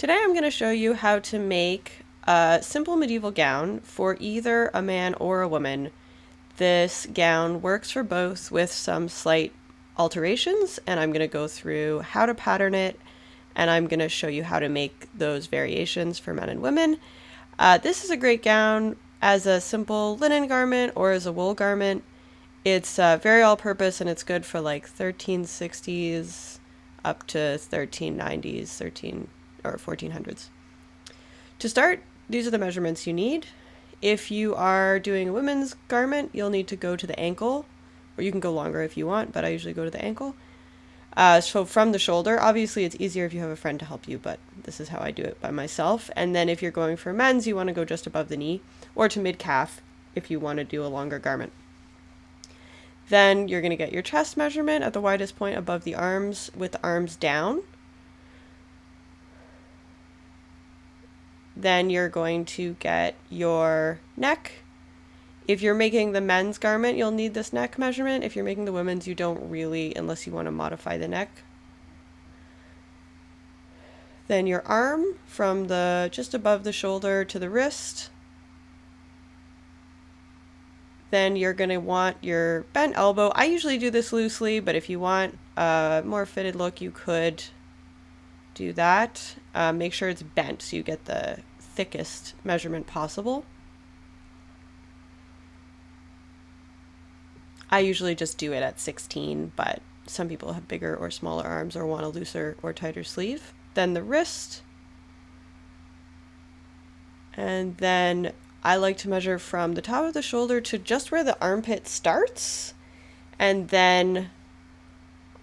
Today I'm going to show you how to make a simple medieval gown for either a man or a woman. This gown works for both with some slight alterations, and I'm going to go through how to pattern it, and I'm going to show you how to make those variations for men and women. This is a great gown as a simple linen garment or as a wool garment. It's very all-purpose, and it's good for like 1360s up to 1390s, 1400s. To start, these are the measurements you need. If you are doing a women's garment, you'll need to go to the ankle, or you can go longer if you want, but I usually go to the ankle. So from the shoulder, obviously it's easier if you have a friend to help you, but this is how I do it by myself. And then if you're going for men's, you want to go just above the knee, or to mid-calf if you want to do a longer garment. Then you're going to get your chest measurement at the widest point above the arms with the arms down. Then you're going to get your neck. If you're making the men's garment, you'll need this neck measurement. If you're making the women's, you don't really, unless you want to modify the neck. Then your arm from the just above the shoulder to the wrist. Then you're going to want your bent elbow. I usually do this loosely, but if you want a more fitted look, you could do that. Make sure it's bent so you get the thickest measurement possible. I usually just do it at 16, but some people have bigger or smaller arms or want a looser or tighter sleeve. Then the wrist. And then I like to measure from the top of the shoulder to just where the armpit starts, and then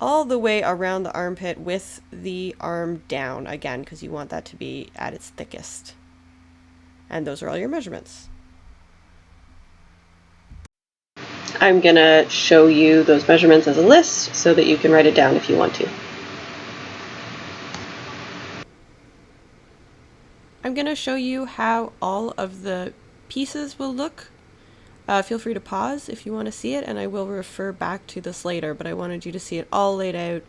all the way around the armpit with the arm down, again, because you want that to be at its thickest. And those are all your measurements. I'm going to show you those measurements as a list so that you can write it down if you want to. I'm going to show you how all of the pieces will look. Feel free to pause if you want to see it, and I will refer back to this later, but I wanted you to see it all laid out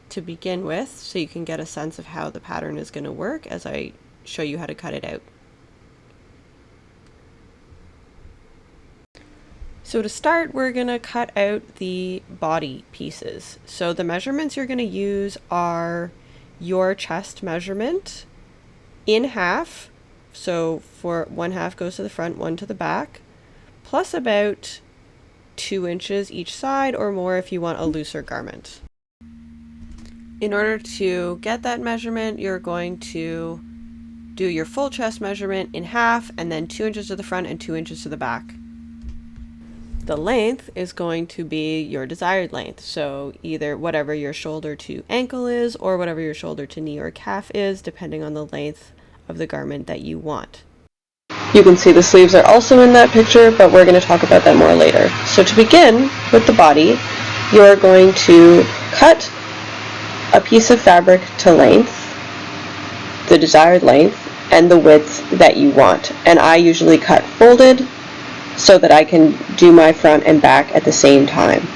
to begin with so you can get a sense of how the pattern is going to work as I show you how to cut it out. So to start, we're going to cut out the body pieces. So the measurements you're going to use are your chest measurement in half. So for 1/2 goes to the front, 1 to the back, plus about 2 inches each side or more if you want a looser garment. In order to get that measurement, you're going to do your full chest measurement in half and then 2 inches to the front and 2 inches to the back. The length is going to be your desired length, so either whatever your shoulder to ankle is or whatever your shoulder to knee or calf is, depending on the length of the garment that you want. You can see the sleeves are also in that picture, but we're going to talk about that more later. So to begin with the body, you're going to cut a piece of fabric to length, the desired length, and the width that you want. And I usually cut folded so that I can do my front and back at the same time.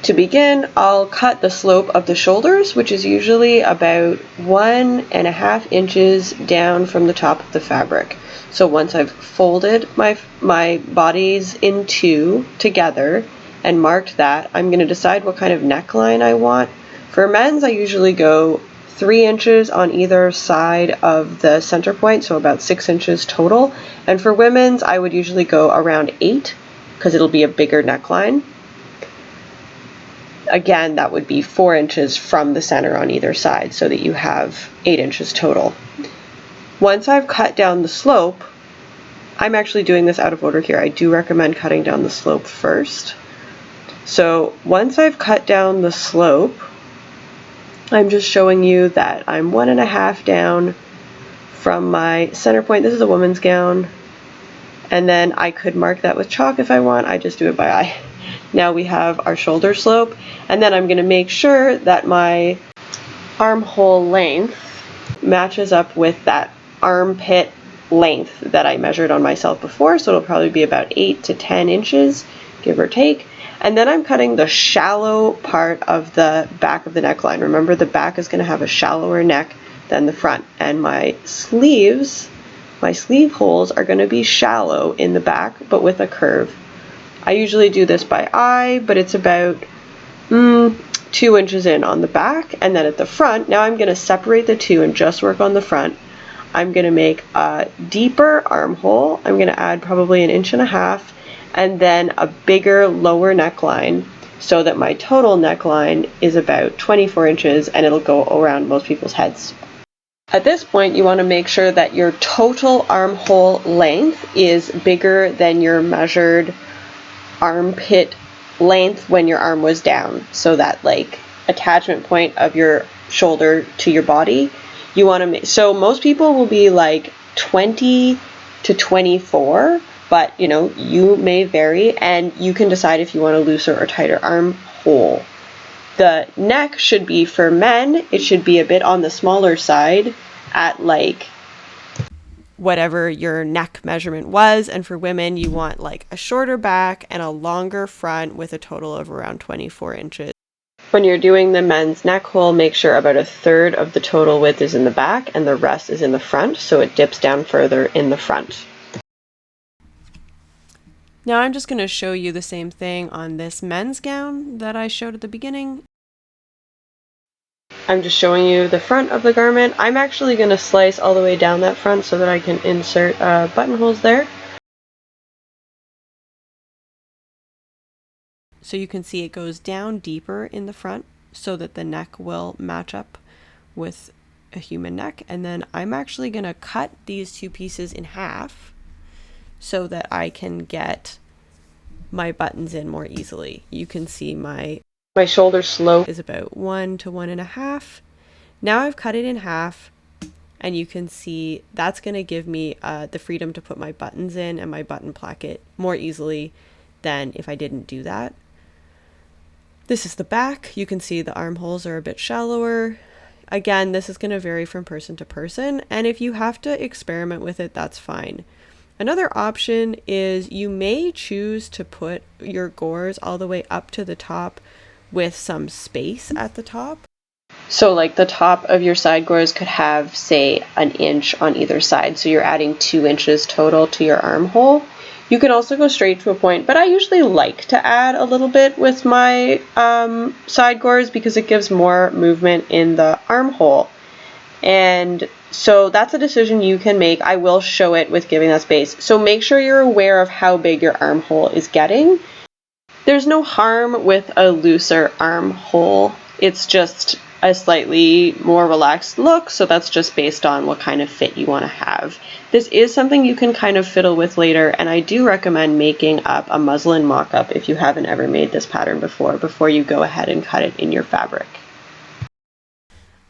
To begin, I'll cut the slope of the shoulders, which is usually about 1.5 inches down from the top of the fabric. So once I've folded my bodies in two together and marked that, I'm going to decide what kind of neckline I want. For men's, I usually go 3 inches on either side of the center point, so about 6 inches total. And for women's, I would usually go around 8 because it'll be a bigger neckline. Again, that would be 4 inches from the center on either side so that you have 8 inches total. Once I've cut down the slope, I'm actually doing this out of order here. I do recommend cutting down the slope first. So once I've cut down the slope, I'm just showing you that I'm 1.5 down from my center point. This is a woman's gown. And then I could mark that with chalk if I want. I just do it by eye. Now we have our shoulder slope. And then I'm going to make sure that my armhole length matches up with that armpit length that I measured on myself before. So it'll probably be about 8 to 10 inches, give or take. And then I'm cutting the shallow part of the back of the neckline. Remember, the back is going to have a shallower neck than the front. And my sleeve holes are going to be shallow in the back, but with a curve. I usually do this by eye, but it's about 2 inches in on the back. And then at the front, now I'm going to separate the two and just work on the front. I'm going to make a deeper armhole. I'm going to add probably 1.5 inches, and then a bigger lower neckline, so that my total neckline is about 24 inches and it'll go around most people's heads. At this point, you want to make sure that your total armhole length is bigger than your measured armpit length when your arm was down. So that like attachment point of your shoulder to your body, you want to make, so most people will be like 20 to 24, but you know, you may vary and you can decide if you want a looser or tighter armhole. The neck should be, for men, it should be a bit on the smaller side at like whatever your neck measurement was, and for women you want like a shorter back and a longer front with a total of around 24 inches. When you're doing the men's neck hole, make sure about 1/3 of the total width is in the back and the rest is in the front, so it dips down further in the front. Now I'm just going to show you the same thing on this men's gown that I showed at the beginning. I'm just showing you the front of the garment. I'm actually going to slice all the way down that front so that I can insert buttonholes there. So you can see it goes down deeper in the front so that the neck will match up with a human neck. And then I'm actually going to cut these two pieces in half so that I can get my buttons in more easily. You can see my shoulder slope is about 1 to 1.5. Now I've cut it in half, and you can see that's going to give me the freedom to put my buttons in and my button placket more easily than if I didn't do that. This is the back. You can see the armholes are a bit shallower. Again, this is going to vary from person to person, and if you have to experiment with it, that's fine. Another option is you may choose to put your gores all the way up to the top with some space at the top. So like the top of your side gores could have, say, 1 inch on either side. So you're adding 2 inches total to your armhole. You can also go straight to a point, but I usually like to add a little bit with my side gores because it gives more movement in the armhole. And so that's a decision you can make. I will show it with giving that space. So make sure you're aware of how big your armhole is getting. There's no harm with a looser armhole. It's just a slightly more relaxed look, so that's just based on what kind of fit you want to have. This is something you can kind of fiddle with later, and I do recommend making up a muslin mock-up if you haven't ever made this pattern before you go ahead and cut it in your fabric.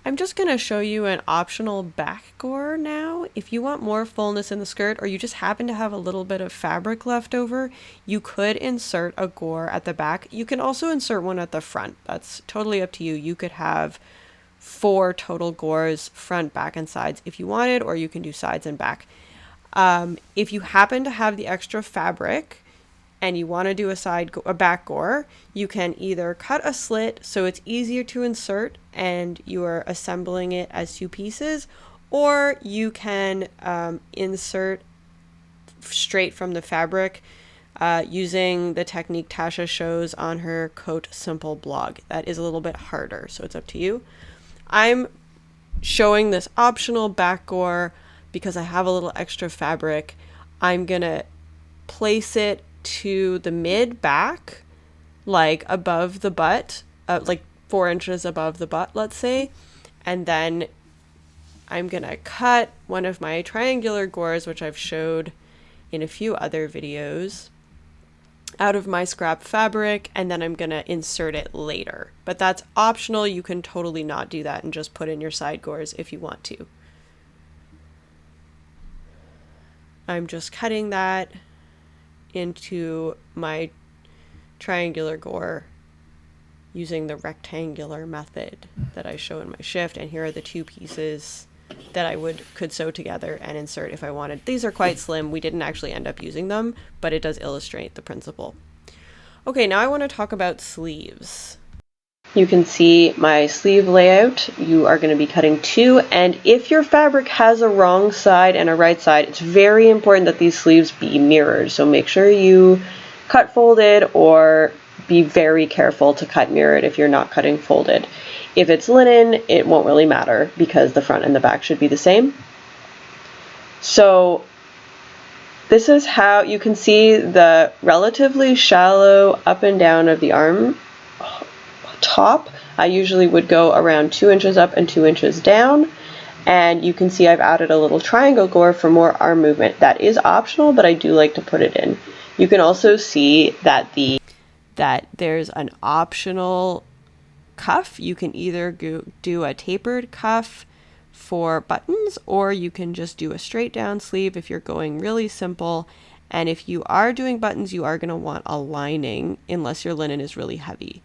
I'm just going to show you an optional back gore now. If you want more fullness in the skirt, or you just happen to have a little bit of fabric left over, you could insert a gore at the back. You can also insert one at the front. That's totally up to you. You could have 4 total gores, front, back, and sides if you wanted, or you can do sides and back. If you happen to have the extra fabric and you want to do a back gore, you can either cut a slit so it's easier to insert and you are assembling it as 2 pieces, or you can insert straight from the fabric using the technique Tasha shows on her Coat Simple blog. That is a little bit harder, so it's up to you. I'm showing this optional back gore because I have a little extra fabric. I'm gonna place it to the mid back, like above the butt, like 4 inches above the butt, let's say. And then I'm gonna cut one of my triangular gores, which I've showed in a few other videos, out of my scrap fabric, and then I'm gonna insert it later. But that's optional. You can totally not do that and just put in your side gores if you want to. I'm just cutting that into my triangular gore using the rectangular method that I show in my shift, and here are the 2 pieces that I could sew together and insert if I wanted. These are quite slim. We didn't actually end up using them, but it does illustrate the principle. Okay, now I want to talk about sleeves. You can see my sleeve layout. You are going to be cutting 2, and if your fabric has a wrong side and a right side, it's very important that these sleeves be mirrored. So make sure you cut folded, or be very careful to cut mirrored if you're not cutting folded. If it's linen, it won't really matter because the front and the back should be the same. So this is how you can see the relatively shallow up and down of the arm top. I usually would go around 2 inches up and 2 inches down, and you can see I've added a little triangle gore for more arm movement. That is optional, but I do like to put it in. You can also see that there's an optional cuff. You can either do a tapered cuff for buttons, or you can just do a straight down sleeve if you're going really simple. And if you are doing buttons, you are going to want a lining unless your linen is really heavy.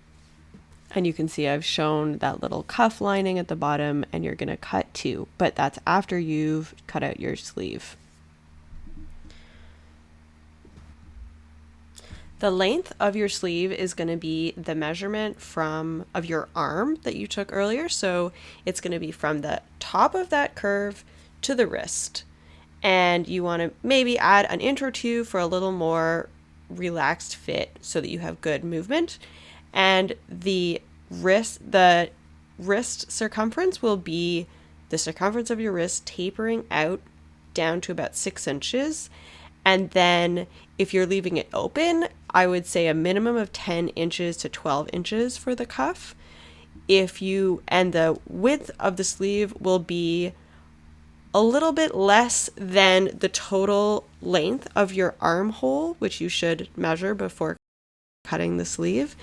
And you can see I've shown that little cuff lining at the bottom, and you're going to cut 2, but that's after you've cut out your sleeve. The length of your sleeve is going to be the measurement of your arm that you took earlier. So it's going to be from the top of that curve to the wrist. And you want to maybe add an inch or 2 for a little more relaxed fit so that you have good movement. And the wrist circumference will be the circumference of your wrist tapering out down to about 6 inches. And then if you're leaving it open, I would say a minimum of 10 inches to 12 inches for the cuff. And the width of the sleeve will be a little bit less than the total length of your armhole, which you should measure before cutting the sleeve.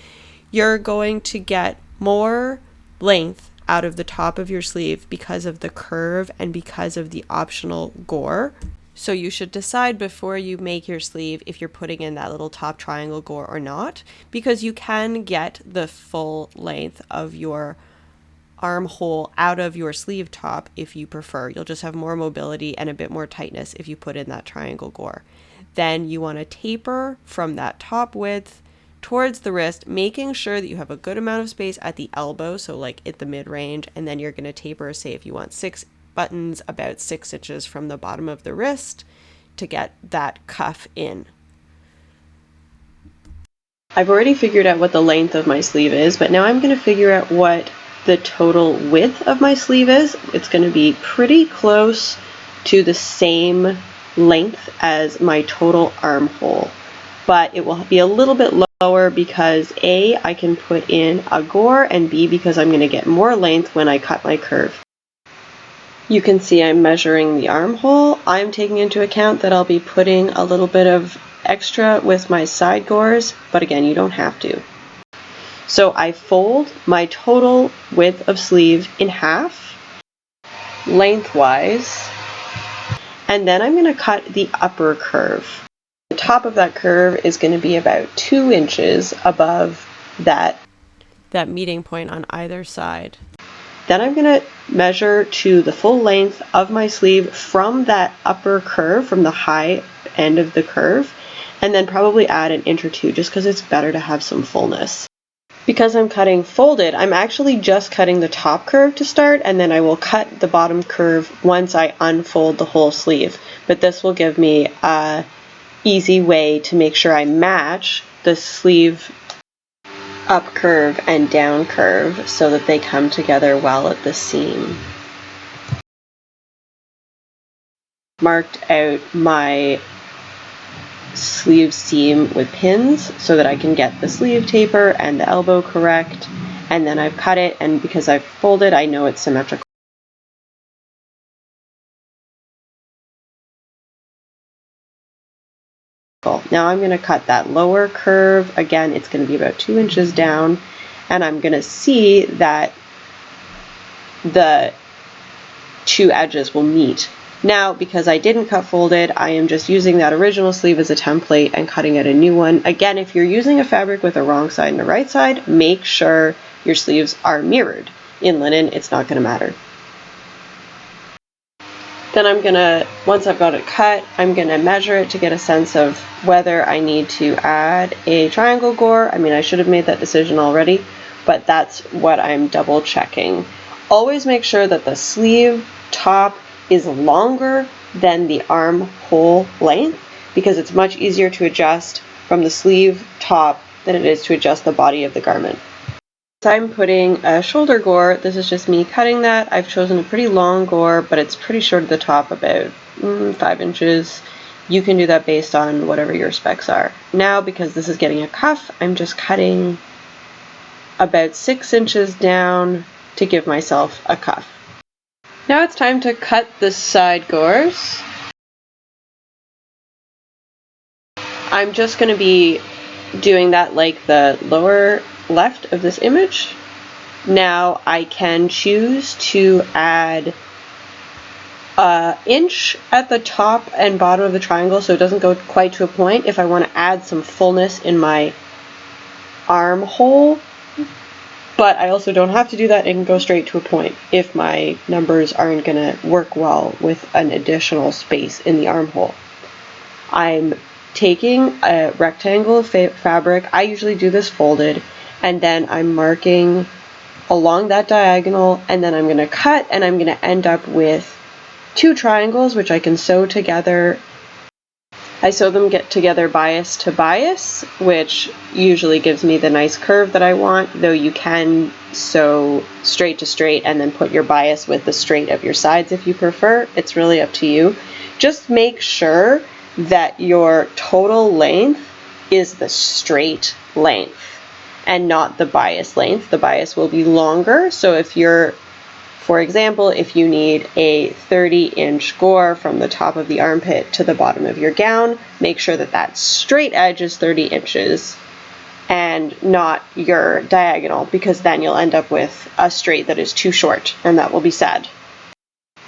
You're going to get more length out of the top of your sleeve because of the curve and because of the optional gore. So you should decide before you make your sleeve if you're putting in that little top triangle gore or not, because you can get the full length of your armhole out of your sleeve top if you prefer. You'll just have more mobility and a bit more tightness if you put in that triangle gore. Then you want to taper from that top width towards the wrist, making sure that you have a good amount of space at the elbow, so like at the mid-range, and then you're going to taper, say if you want 6 buttons, about 6 inches from the bottom of the wrist to get that cuff in. I've already figured out what the length of my sleeve is, but now I'm going to figure out what the total width of my sleeve is. It's going to be pretty close to the same length as my total armhole, but it will be a little bit lower because A, I can put in a gore, and B, because I'm going to get more length when I cut my curve. You can see I'm measuring the armhole. I'm taking into account that I'll be putting a little bit of extra with my side gores, but again, you don't have to. So I fold my total width of sleeve in half, lengthwise, and then I'm going to cut the upper curve. The top of that curve is going to be about 2 inches above that meeting point on either side. Then I'm going to measure to the full length of my sleeve from that upper curve, from the high end of the curve, and then probably add an inch or 2 just because it's better to have some fullness. Because I'm cutting folded, I'm actually just cutting the top curve to start, and then I will cut the bottom curve once I unfold the whole sleeve. But this will give me an easy way to make sure I match the sleeve up curve and down curve so that they come together well at the seam. Marked out my sleeve seam with pins so that I can get the sleeve taper and the elbow correct, and then I've cut it, and because I've folded, I know it's symmetrical. Now I'm going to cut that lower curve. Again, it's going to be about 2 inches down, and I'm going to see that the 2 edges will meet. Now, because I didn't cut folded, I am just using that original sleeve as a template and cutting out a new one. Again, if you're using a fabric with a wrong side and a right side, make sure your sleeves are mirrored. In linen, it's not going to matter. Then I'm going to, once I've got it cut, I'm going to measure it to get a sense of whether I need to add a triangle gore. I mean, I should have made that decision already. but that's what I'm double checking. Always make sure that the sleeve top is longer than the armhole length, because it's much easier to adjust from the sleeve top than it is to adjust the body of the garment. So I'm putting a shoulder gore. This is just me cutting that. I've chosen a pretty long gore, but it's pretty short at the top, about 5 inches. You can do that based on whatever your specs are. Now, because this is getting a cuff, I'm just cutting about 6 inches down to give myself a cuff. Now it's time to cut the side gores. I'm just going to be doing that like the lower left of this image. Now I can choose to add an inch at the top and bottom of the triangle so it doesn't go quite to a point if I want to add some fullness in my armhole, but I also don't have to do that and go straight to a point if my numbers aren't going to work well with an additional space in the armhole. I'm taking a rectangle of fabric. I usually do this folded, and then I'm marking along that diagonal, and then I'm going to cut, and I'm going to end up with 2 triangles which I can sew together. I sew them together bias to bias, which usually gives me the nice curve that I want, though you can sew straight to straight and then put your bias with the straight of your sides if you prefer. It's really up to you. Just make sure that your total length is the straight length and not the bias length. The bias will be longer, so if you're, for example, if you need a 30-inch gore from the top of the armpit to the bottom of your gown, make sure that that straight edge is 30 inches and not your diagonal, because then you'll end up with a straight that is too short, and that will be sad.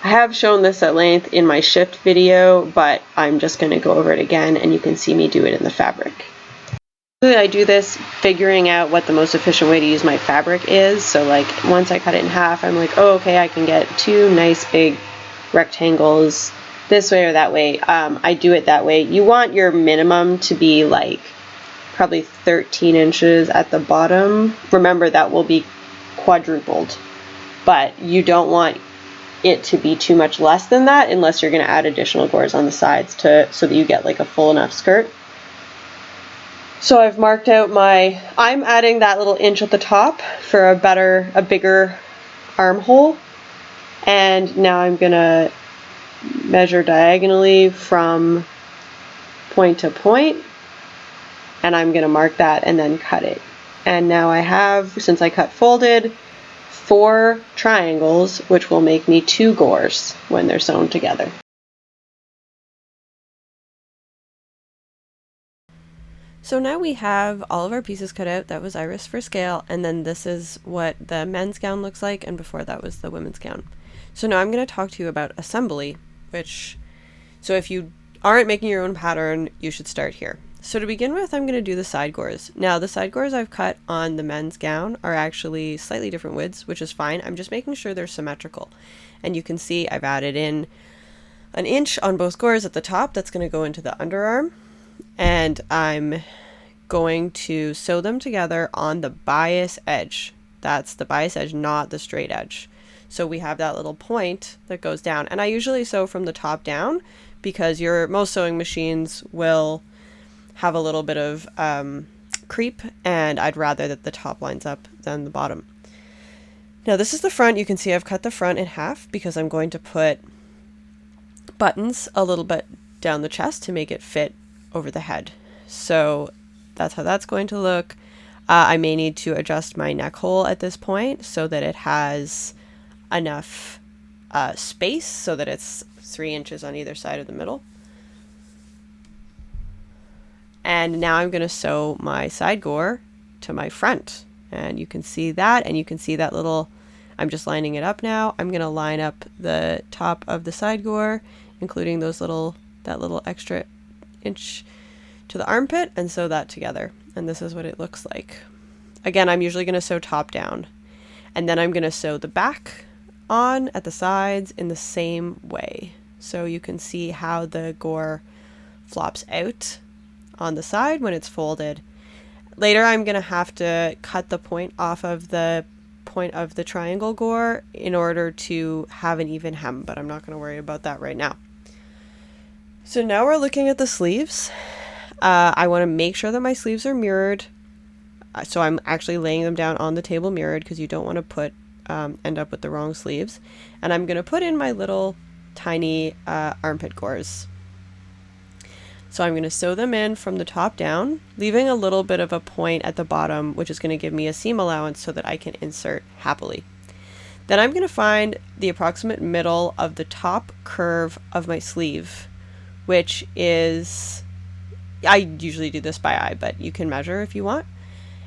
I have shown this at length in my shift video, but I'm just going to go over it again and you can see me do it in the fabric. I do this figuring out what the most efficient way to use my fabric is. So like once I cut it in half, I'm like, oh, okay, I can get 2 nice big rectangles this way or that way. I do it that way. You want your minimum to be like probably 13 inches at the bottom. Remember, that will be quadrupled, but you don't want it to be too much less than that unless you're going to add additional gores on the sides so that you get like a full enough skirt. So I've marked out I'm adding that little inch at the top for a bigger armhole. And now I'm gonna measure diagonally from point to point, and I'm gonna mark that and then cut it. And now I have, since I cut folded, 4 triangles, which will make me 2 gores when they're sewn together. So now we have all of our pieces cut out. That was Iris for scale, and then this is what the men's gown looks like, and before that was the women's gown. So now I'm going to talk to you about assembly, so if you aren't making your own pattern, you should start here. So to begin with, I'm going to do the side gores. Now the side gores I've cut on the men's gown are actually slightly different widths, which is fine. I'm just making sure they're symmetrical. And you can see I've added in an inch on both gores at the top. That's going to go into the underarm. And I'm going to sew them together on the bias edge. That's the bias edge, not the straight edge. So we have that little point that goes down. And I usually sew from the top down because most sewing machines will have a little bit of creep, and I'd rather that the top lines up than the bottom. Now this is the front. You can see I've cut the front in half because I'm going to put buttons a little bit down the chest to make it fit over the head. So that's how that's going to look. I may need to adjust my neck hole at this point so that it has enough space so that it's 3 inches on either side of the middle. And now I'm going to sew my side gore to my front, and you can see that, and you can see that little, I'm just lining it up now. I'm going to line up the top of the side gore, including that little extra inch to the armpit, and sew that together. And this is what it looks like. Again, I'm usually going to sew top down, and then I'm going to sew the back on at the sides in the same way. So you can see how the gore flops out on the side when it's folded. later I'm going to have to cut the point off of the point of the triangle gore in order to have an even hem, but I'm not going to worry about that right now. So now we're looking at the sleeves. I want to make sure that my sleeves are mirrored. So I'm actually laying them down on the table mirrored, because you don't want to put end up with the wrong sleeves. And I'm going to put in my little tiny armpit gores. So I'm going to sew them in from the top down, leaving a little bit of a point at the bottom, which is going to give me a seam allowance so that I can insert happily. Then I'm going to find the approximate middle of the top curve of my sleeve, which is, I usually do this by eye, but you can measure if you want.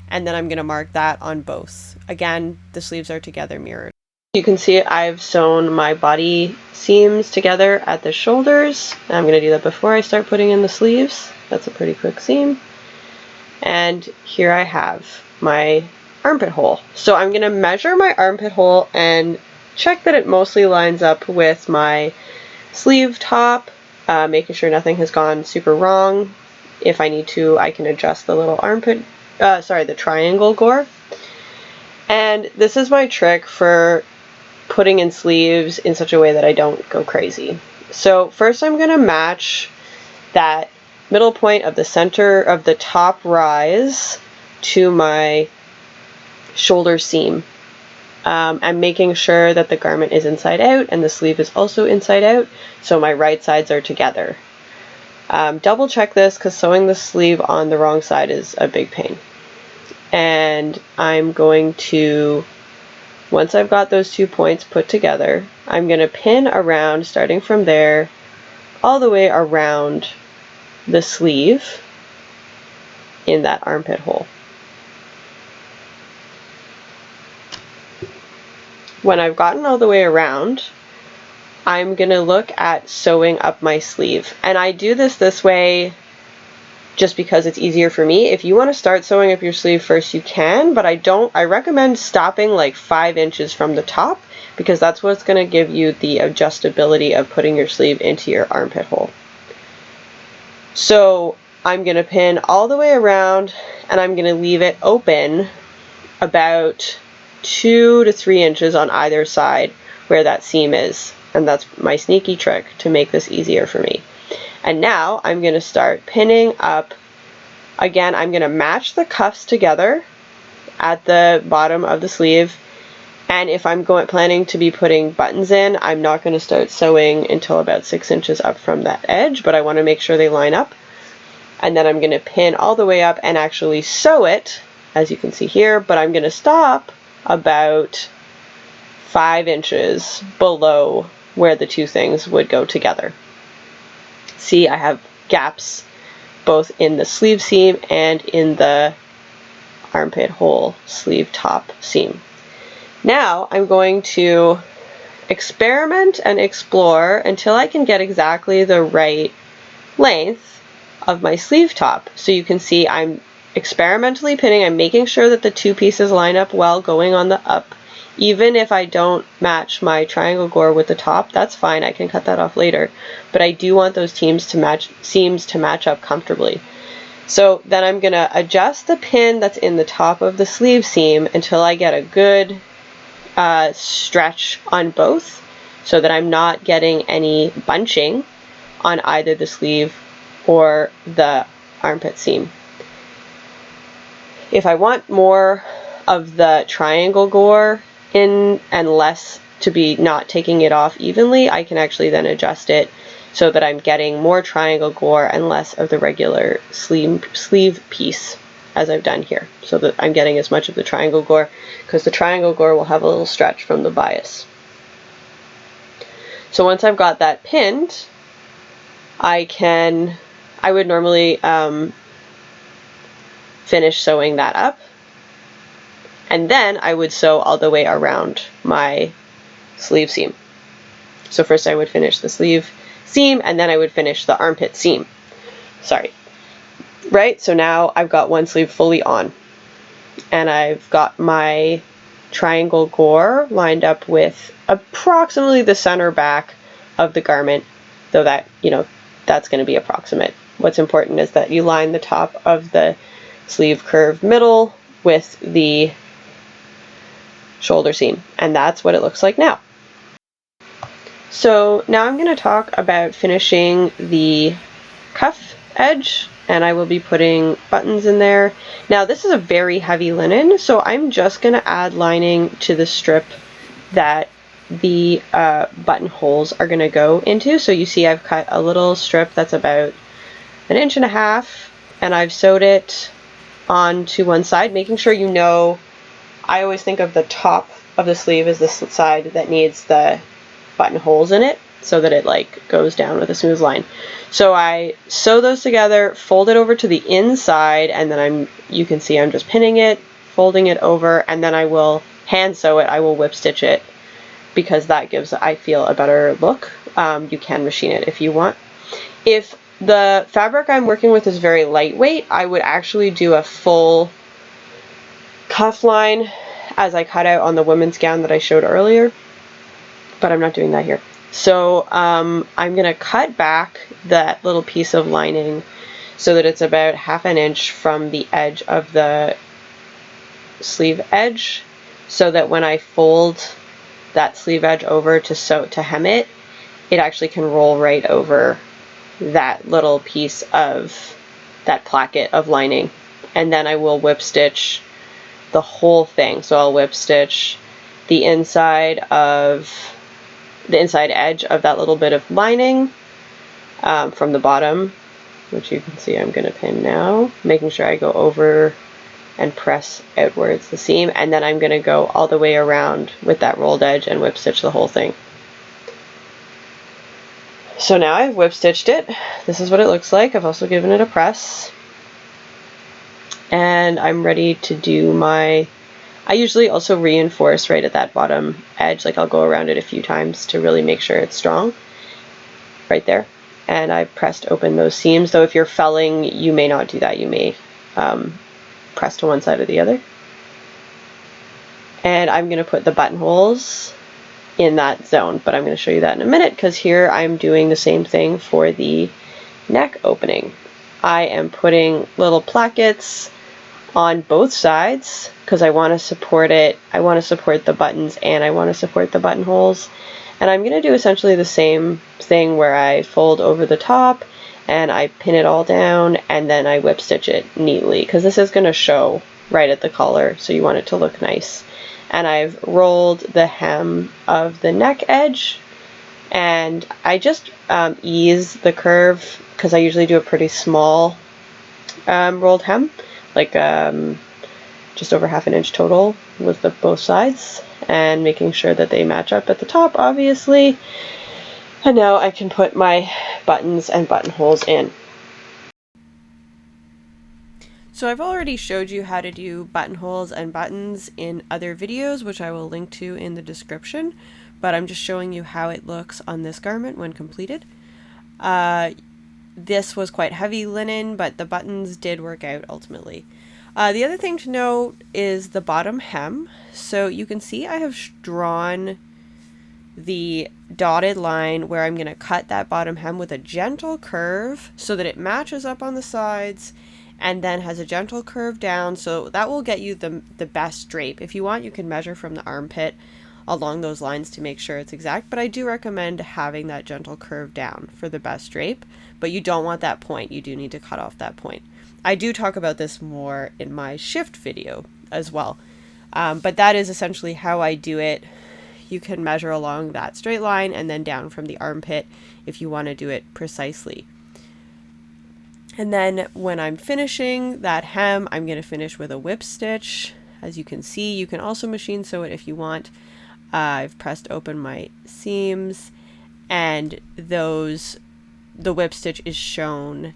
And then I'm going to mark that on both. Again, the sleeves are together mirrored. You can see I've sewn my body seams together at the shoulders. I'm going to do that before I start putting in the sleeves. That's a pretty quick seam. And here I have my armpit hole. So I'm going to measure my armpit hole and check that it mostly lines up with my sleeve top, making sure nothing has gone super wrong. If I need to, I can adjust the little the triangle gore. And this is my trick for putting in sleeves in such a way that I don't go crazy. So first I'm going to match that middle point of the center of the top rise to my shoulder seam. I'm making sure that the garment is inside out and the sleeve is also inside out, so my right sides are together. Double check this, because sewing the sleeve on the wrong side is a big pain. And I'm going to, once I've got those 2 points put together, I'm going to pin around, starting from there, all the way around the sleeve in that armpit hole. When I've gotten all the way around, I'm going to look at sewing up my sleeve. And I do this way just because it's easier for me. If you want to start sewing up your sleeve first, you can, but I recommend stopping like 5 inches from the top, because that's what's going to give you the adjustability of putting your sleeve into your armpit hole. So I'm going to pin all the way around, and I'm going to leave it open about 2 to 3 inches on either side where that seam is. And that's my sneaky trick to make this easier for me. And now I'm going to start pinning up. Again, I'm going to match the cuffs together at the bottom of the sleeve. And if I'm planning to be putting buttons in, I'm not going to start sewing until about 6 inches up from that edge, but I want to make sure they line up. And then I'm going to pin all the way up and actually sew it, as you can see here, but I'm going to stop about 5 inches below where the two things would go together. See, I have gaps both in the sleeve seam and in the armpit hole sleeve top seam. Now I'm going to experiment and explore until I can get exactly the right length of my sleeve top. So you can see I'm experimentally pinning. I'm making sure that the two pieces line up well going on the up. Even if I don't match my triangle gore with the top, that's fine, I can cut that off later. But I do want those seams to match up comfortably. So then I'm going to adjust the pin that's in the top of the sleeve seam until I get a good stretch on both, so that I'm not getting any bunching on either the sleeve or the armpit seam. If I want more of the triangle gore in and less to be not taking it off evenly, I can actually then adjust it so that I'm getting more triangle gore and less of the regular sleeve piece, as I've done here, so that I'm getting as much of the triangle gore, because the triangle gore will have a little stretch from the bias. So once I've got that pinned, I would normally finish sewing that up, and then I would sew all the way around my sleeve seam. So first I would finish the sleeve seam, and then I would finish the armpit seam. Sorry. Right, so now I've got one sleeve fully on, and I've got my triangle gore lined up with approximately the center back of the garment, though that, that's going to be approximate. What's important is that you line the top of the sleeve curve middle with the shoulder seam, and that's what it looks like now. So now I'm going to talk about finishing the cuff edge, and I will be putting buttons in there. Now this is a very heavy linen, so I'm just going to add lining to the strip that the buttonholes are going to go into. So you see I've cut a little strip that's about 1.5 inches, and I've sewed it onto one side, making sure you know, I always think of the top of the sleeve as the side that needs the buttonholes in it, so that it like goes down with a smooth line. So I sew those together, fold it over to the inside, and then you can see I'm just pinning it, folding it over, and then I will hand sew it. I will whip stitch it because that gives, I feel, a better look. You can machine it if you want. If the fabric I'm working with is very lightweight, I would actually do a full cuff line as I cut out on the women's gown that I showed earlier, but I'm not doing that here. So I'm going to cut back that little piece of lining so that it's about 1/2 inch from the edge of the sleeve edge, so that when I fold that sleeve edge over to hem it, it actually can roll right over that little piece of that placket of lining. And then I will whip stitch the whole thing. So I'll whip stitch the inside edge of that little bit of lining from the bottom, which you can see I'm going to pin now, making sure I go over and press outwards the seam, and then I'm going to go all the way around with that rolled edge and whip stitch the whole thing. So now I've whip stitched it. This is what it looks like. I've also given it a press, and I'm ready to do my, I usually also reinforce right at that bottom edge, like I'll go around it a few times to really make sure it's strong right there. And I've pressed open those seams, though if you're felling, you may not do that. You may press to one side or the other. And I'm going to put the buttonholes in that zone, but I'm going to show you that in a minute, because here I'm doing the same thing for the neck opening. I am putting little plackets on both sides because I want to support it. I want to support the buttons and I want to support the buttonholes. And I'm going to do essentially the same thing where I fold over the top and I pin it all down, and then I whip stitch it neatly because this is going to show right at the collar, so you want it to look nice. And I've rolled the hem of the neck edge, and I just ease the curve because I usually do a pretty small rolled hem, like just over 1/2 inch total with both sides, and making sure that they match up at the top, obviously. And now I can put my buttons and buttonholes in. So I've already showed you how to do buttonholes and buttons in other videos, which I will link to in the description, but I'm just showing you how it looks on this garment when completed. This was quite heavy linen, but the buttons did work out ultimately. The other thing to note is the bottom hem. So you can see I have drawn the dotted line where I'm going to cut that bottom hem with a gentle curve so that it matches up on the sides and then has a gentle curve down, so that will get you the best drape. If you want, you can measure from the armpit along those lines to make sure it's exact, but I do recommend having that gentle curve down for the best drape, but you don't want that point. You do need to cut off that point. I do talk about this more in my shift video as well, but that is essentially how I do it. You can measure along that straight line and then down from the armpit if you want to do it precisely. And then when I'm finishing that hem, I'm going to finish with a whip stitch. As you can see, you can also machine sew it if you want. I've pressed open my seams, and the whip stitch is shown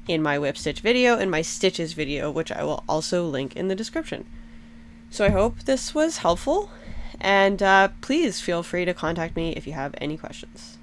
in my whip stitch video and my stitches video, which I will also link in the description. So I hope this was helpful, and please feel free to contact me if you have any questions.